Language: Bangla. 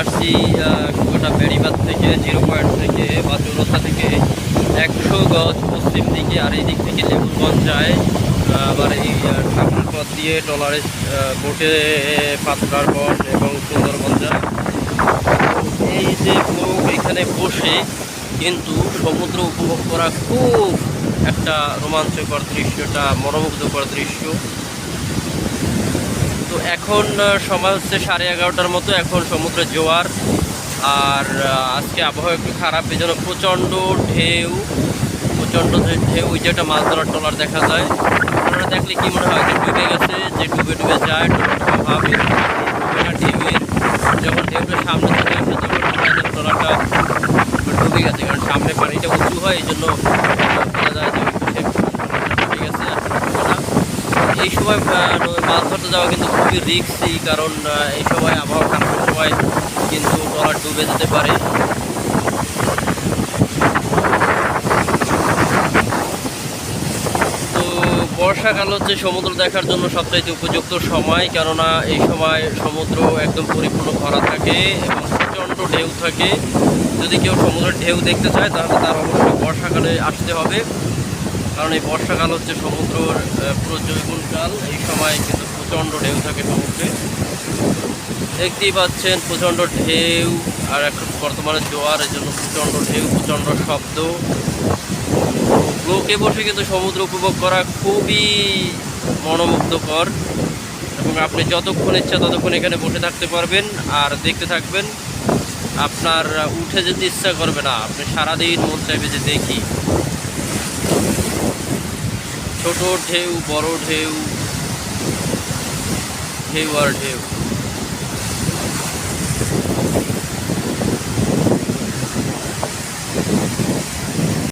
আসছি কুয়াকাটা বেড়িবাঁধ থেকে, জিরো পয়েন্ট থেকে বা চৌরাস্তা থেকে 100 গজ পশ্চিম দিকে, আর এই দিক থেকে লেবুরগঞ্জ যায়। আবার এই ঠাকুর পথ দিয়ে ট্রলারে বোটে পাথরার বন এবং সুন্দরবন যায়। এই যে লোক এখানে বসে কিন্তু সমুদ্র উপভোগ করা খুব একটা রোমাঞ্চকর দৃশ্য, একটা মনোমুগ্ধকর দৃশ্য। তো এখন সময় হচ্ছে 11:30টার মতো। এখন সমুদ্রের জোয়ার, আর আজকে আবহাওয়া একটু খারাপ, এই জন্য প্রচণ্ড ঢেউ, প্রচণ্ড ঢেউ। ওই যে একটা মাছ ধরার ট্রলার দেখা যায়, ট্রলার দেখলে কি মনে হয় যে ডুবে গেছে, যে ডুবে ডুবে যায় ট্রলারটা ভাবে ঢেউয়ের। যখন ঢেউটা সামনে চলে আসে তখন ট্রলারটা ডুবে গেছে, কারণ সামনে পানিটা উঁচু হয়, এই জন্য বোঝা যায় যে ডুবে গেছে। এই সময় মাছ ধরতে যাওয়া কিন্তু খুবই রিস্কি, কারণ এই সময় আবহাওয়া খারাপের সময় কিন্তু ট্রলার ডুবে যেতে পারে। তো বর্ষাকাল হচ্ছে সমুদ্র দেখার জন্য সবচাইতে উপযুক্ত সময়, কেননা এই সময় সমুদ্র একদম পরিপূর্ণ ভরা থাকে এবং প্রচণ্ড ঢেউ থাকে। যদি কেউ সমুদ্রের ঢেউ দেখতে চায় তাহলে তার অবশ্যই বর্ষাকালে আসতে হবে, কারণ এই বর্ষাকাল হচ্ছে সমুদ্রের পুরো জৈবনকাল। এই সময় কিন্তু প্রচণ্ড ঢেউ থাকে সমুদ্রে, দেখতেই পাচ্ছেন প্রচণ্ড ঢেউ। আর এখন বর্তমানে জোয়ার, এই জন্য প্রচণ্ড ঢেউ, প্রচণ্ড শব্দ। লোকে বসে কিন্তু সমুদ্র উপভোগ করা খুবই মনোমুগ্ধকর, এবং আপনি যতক্ষণ ইচ্ছা ততক্ষণ এখানে বসে থাকতে পারবেন আর দেখতে থাকবেন। আপনার উঠে যেতে ইচ্ছা করবে না, আপনি সারাদিন মন চাইবে যে দেখি। ছোট ঢেউ, বড় ঢেউ, ঢেউ আর ঢেউ।